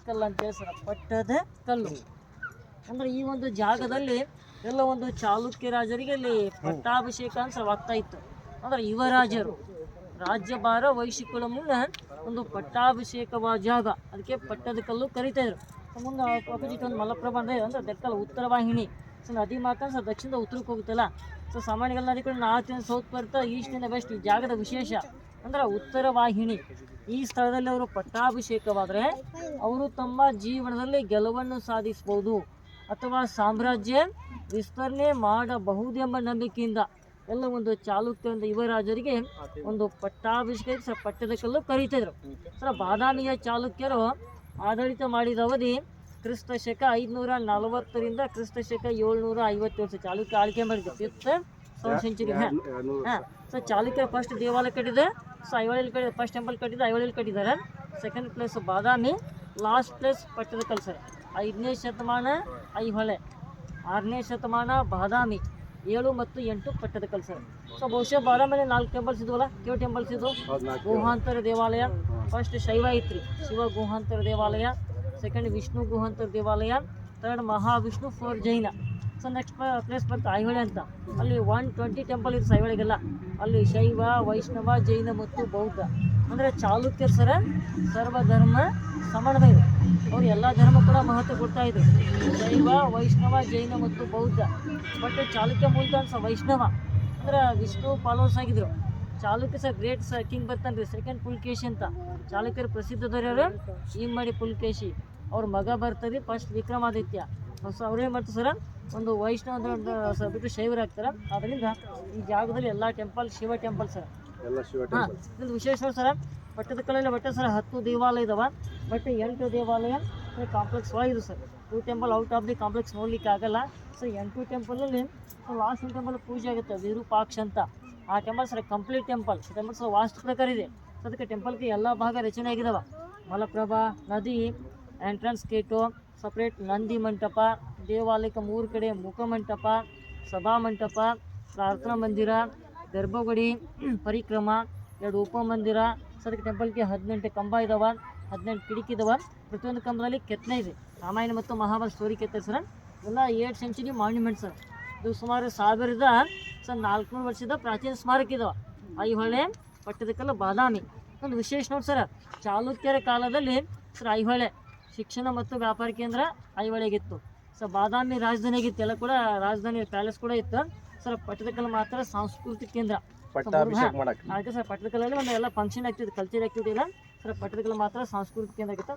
ಕಲ್ಲು ಅಂತೇಳಿ ಸರ್, ಪಟ್ಟದ ಕಲ್ಲು ಅಂದ್ರೆ ಈ ಒಂದು ಜಾಗದಲ್ಲಿ ಎಲ್ಲ ಒಂದು ಚಾಲುಕ್ಯ ರಾಜರಿಗೆ ಅಲ್ಲಿ ಪಟ್ಟಾಭಿಷೇಕ ಅನ್ಸವಾಗ್ತಾ ಇತ್ತು. ಅಂದ್ರೆ ಯುವರಾಜರು ರಾಜ್ಯಭಾರ ವಹಿಸಿಕೊಳ್ಳೋ ಮುನ್ನ ಒಂದು ಪಟ್ಟಾಭಿಷೇಕವಾದ ಜಾಗ, ಅದಕ್ಕೆ ಪಟ್ಟದ ಕಲ್ಲು ಕರಿತಾ ಇದ್ರು. ಮುಂದೆ ಅಪೋಸಿಟ್ ಒಂದು ಮಲಪ್ರಭಾ ಅಂದ್ರೆ ದಕ್ಕಲ್ ಉತ್ತರ ವಾಹಿನಿ. ಸೊ ನದಿ ಮಾತ್ರ ಸೊ ದಕ್ಷಿಣದ ಉತ್ತರಕ್ಕೆ ಹೋಗುತ್ತಲ್ಲ. ಸೊ ಸಾಮಾನ್ಯಗಳ ನದಿ ಕಡೆ ನಾರ್ತ್ ಇಂದ ಸೌತ್ ಬರ್ತಾ ಈಸ್ಟ್ ಇಂದ ವೆಸ್ಟ್. ಈ ಜಾಗದ ವಿಶೇಷ ಅಂದ್ರೆ ಉತ್ತರ ವಾಹಿನಿ. ಈ ಸ್ಥಳದಲ್ಲಿ ಅವರು ಪಟ್ಟಾಭಿಷೇಕವಾದರೆ ಅವರು ತಮ್ಮ ಜೀವನದಲ್ಲಿ ಗೆಲುವನ್ನು ಸಾಧಿಸಬಹುದು ಅಥವಾ ಸಾಮ್ರಾಜ್ಯ ವಿಸ್ತರಣೆ ಮಾಡಬಹುದೆಂಬ ನಂಬಿಕೆಯಿಂದ ಎಲ್ಲ ಒಂದು ಚಾಲುಕ್ಯ ಒಂದು ಯುವರಾಜರಿಗೆ ಒಂದು ಪಟ್ಟಾಭಿಷೇಕ ಪಟ್ಟದ ಕಲ್ಲು ಕರೀತಿದ್ರು. ಸರ್ ಬಾದಾಮಿಯ ಚಾಲುಕ್ಯರು ಆಡಳಿತ ಮಾಡಿದ ಅವಧಿ ಕ್ರಿಸ್ತ ಶಕ 540 ಕ್ರಿಸ್ತ ಶಕ 757. ಚಾಲುಕ್ಯ ಆಳ್ಕೆ ಮಾಡಿದ್ದು 5th century. So Chalukya first ದೇವಾಲಯ ಕಟ್ಟಿದೆ. ಸೊ ಐಹೊಳೆಯಲ್ಲಿ ಕಟ್ಟಿದ ಫಸ್ಟ್ ಟೆಂಪಲ್ ಕಟ್ಟಿದ್ದು ಐಹೊಳೆಯಲ್ಲಿ ಕಟ್ಟಿದ್ದಾರೆ. ಸೆಕೆಂಡ್ ಪ್ಲೇಸ್ ಬಾದಾಮಿ, ಲಾಸ್ಟ್ ಪ್ಲೇಸ್ ಪಟ್ಟದ ಕಲ್ಲು ಸರ್. 5ನೇ ಶತಮಾನ ಐಹೊಳೆ, 6ನೇ ಶತಮಾನ ಬಾದಾಮಿ, 7 ಮತ್ತು 8 ಪಟ್ಟದ ಕಲ್ಲು ಸರ್. ಸೊ ಬಹುಶಃ ಬಾದಾಮಿಯಲ್ಲಿ 4 ಟೆಂಪಲ್ಸ್ ಇದ್ವಲ್ಲ, ಕೇವ್ ಟೆಂಪಲ್ಸ್ ಇದು. ಗುಹಾಂತರ ದೇವಾಲಯ ಫಸ್ಟ್ ಶೈವ ಐತ್ರಿ, ಶಿವ ಗುಹಾಂತರ ದೇವಾಲಯ. ಸೆಕೆಂಡ್ ವಿಷ್ಣು ಗುಹಾಂತರ ದೇವಾಲಯ. ಥರ್ಡ್ ಮಹಾವಿಷ್ಣು, 4 ಜೈನ. ಸೊ ನೆಕ್ಸ್ಟ್ ಪ್ಲೇಸ್ ಬಂತು ಐಹೊಳೆ ಅಂತ. ಅಲ್ಲಿ 120 ಟೆಂಪಲ್ ಇತ್ತು ಐಹೊಳೆಗೆಲ್ಲ. ಅಲ್ಲಿ ಶೈವ, ವೈಷ್ಣವ, ಜೈನ ಮತ್ತು ಬೌದ್ಧ. ಅಂದರೆ ಚಾಲುಕ್ಯರು ಸರ ಸರ್ವಧರ್ಮ ಸಮನ್ವಯ. ಅವರು ಎಲ್ಲ ಧರ್ಮ ಕೂಡ ಮಹತ್ವ ಕೊಡ್ತಾ ಇದ್ರು. ಶೈವ, ವೈಷ್ಣವ, ಜೈನ ಮತ್ತು ಬೌದ್ಧ. ಬಟ್ ಚಾಲುಕ್ಯ ಮೂಲತಃ ವೈಷ್ಣವ ಅಂದ್ರೆ ವಿಷ್ಣು ಫಾಲೋವರ್ಸ್ ಆಗಿದ್ರು. Chalukya sir great sir king ಬರ್ತಾನೆ ಸೆಕೆಂಡ್ ಪುಲ್ಕೇಶಿ ಅಂತ. ಚಾಲುಕ್ಯರು ಪ್ರಸಿದ್ಧ ದೊರೆಯವರು ಇಮ್ಮಡಿ ಪುಲ್ಕೇಶಿ. ಅವ್ರ ಮಗ ಬರ್ತಾರೆ ಫಸ್ಟ್ ವಿಕ್ರಮಾದಿತ್ಯ. ಸೊ ಅವ್ರೇನು ಮಾಡ್ತಾರೆ ಸರ್, ಒಂದು ವೈಷ್ಣವ ಅಂದ್ರೆ ಬಿಟ್ಟು ಶೈವರಾಗ್ತಾರೆ. ಅದರಿಂದ ಈ ಜಾಗದಲ್ಲಿ ಎಲ್ಲ ಟೆಂಪಲ್ ಶಿವ ಟೆಂಪಲ್ ಸರ್. ಹಾಂ, ಇದು ವಿಶೇಷ ಸರ್. ಪಟ್ಟದ ಕಲ್ಲಲ್ಲಿ ಒಟ್ಟು ಸರ್ 10 ದೇವಾಲಯ ಇದಾವೆ. ಬಟ್ 8 ದೇವಾಲಯ ಕಾಂಪ್ಲೆಕ್ಸ್ ಒಳಗಿದೆ sir. 2 temple out of the complex ನೋಡ್ಲಿಕ್ಕೆ ಆಗಲ್ಲ. ಸೊ 8 ಟೆಂಪಲಲ್ಲಿ ಲಾಸ್ಟ್ ಟೆಂಪಲ್ ಪೂಜೆ ಆಗುತ್ತೆ, ವಿರೂಪಾಕ್ಷ ಅಂತ. ಆ temple sir complete temple. Temple sir ವಾಸ್ತು ಪ್ರಕಾರ ಇದೆ. ಸೊ ಅದಕ್ಕೆ ಟೆಂಪಲ್ಗೆ ಎಲ್ಲ ಭಾಗ ರಚನೆ ಆಗಿದಾವೆ. ಮಲಪ್ರಭಾ ನದಿ, ಎಂಟ್ರೆನ್ಸ್ ಗೇಟು, ಸಪ್ರೇಟ್ ನಂದಿ ಮಂಟಪ, ದೇವಾಲಯಕ್ಕೆ 3 ಕಡೆ ಮುಖಮಂಟಪ, ಸಭಾಮಂಟಪ, ಪ್ರಾರ್ಥನಾ ಮಂದಿರ, ಗರ್ಭಗುಡಿ, ಪರಿಕ್ರಮ, 2 ಉಪಮಂದಿರ. ಸೊ ಅದಕ್ಕೆ ಟೆಂಪಲ್ಗೆ 18 ಕಂಬ ಇದಾವೆ, 18 ಕಿಟಕಿ ಇದಾವೆ. ಪ್ರತಿಯೊಂದು ಕಂಬದಲ್ಲಿ ಕೆತ್ತನೆ ಇದೆ. ರಾಮಾಯಣ ಮತ್ತು ಮಹಾಭಾರತ ಸ್ಟೋರಿ ಕೆತ್ತನೆ ಸರ್. ಎಲ್ಲ 8th ಸೆಂಚುರಿ ಮಾನ್ಯುಮೆಂಟ್ ಸರ್. ಇದು ಸುಮಾರು 1400 ವರ್ಷದ ಪ್ರಾಚೀನ ಸ್ಮಾರಕ ಇದಾವೆ. ಐಹೊಳೆ, ಪಟ್ಟದಕಲ್ಲು, ಬಾದಾಮಿ. ಒಂದು ವಿಶೇಷ ನೋಡಿ ಸರ್, ಚಾಲುಕ್ಯರ ಕಾಲದಲ್ಲಿ ಸರ್ ಐಹೊಳೆ ಶಿಕ್ಷಣ ಮತ್ತು ವ್ಯಾಪಾರ ಕೇಂದ್ರ ಐಹೊಳೆಗಿತ್ತು. ಸೊ ಬಾದಾಮಿ ರಾಜಧಾನಿಯಾಗಿತ್ತು. ಎಲ್ಲ ಕೂಡ ರಾಜಧಾನಿ ಪ್ಯಾಲೇಸ್ ಕೂಡ ಇತ್ತು ಸರ್. ಪಟ್ಟದಕಲ್ಲು ಮಾತ್ರ ಸಾಂಸ್ಕೃತಿಕ ಕೇಂದ್ರ. ಅದಕ್ಕೆ ಸರ್ ಪಟ್ಟದಕಲ್ಲಲ್ಲಿ ಒಂದು ಎಲ್ಲ ಫಂಕ್ಷನ್ ಆಗ್ತಿತ್ತು, ಕಲ್ಚರ್ ಆಕ್ಟಿವಿಟಿ ಇಲ್ಲ ಸರ್. ಪಟ್ಟದಕಲ್ಲು ಮಾತ್ರ ಸಾಂಸ್ಕೃತಿಕ ಕೇಂದ್ರ ಆಗಿತ್ತು.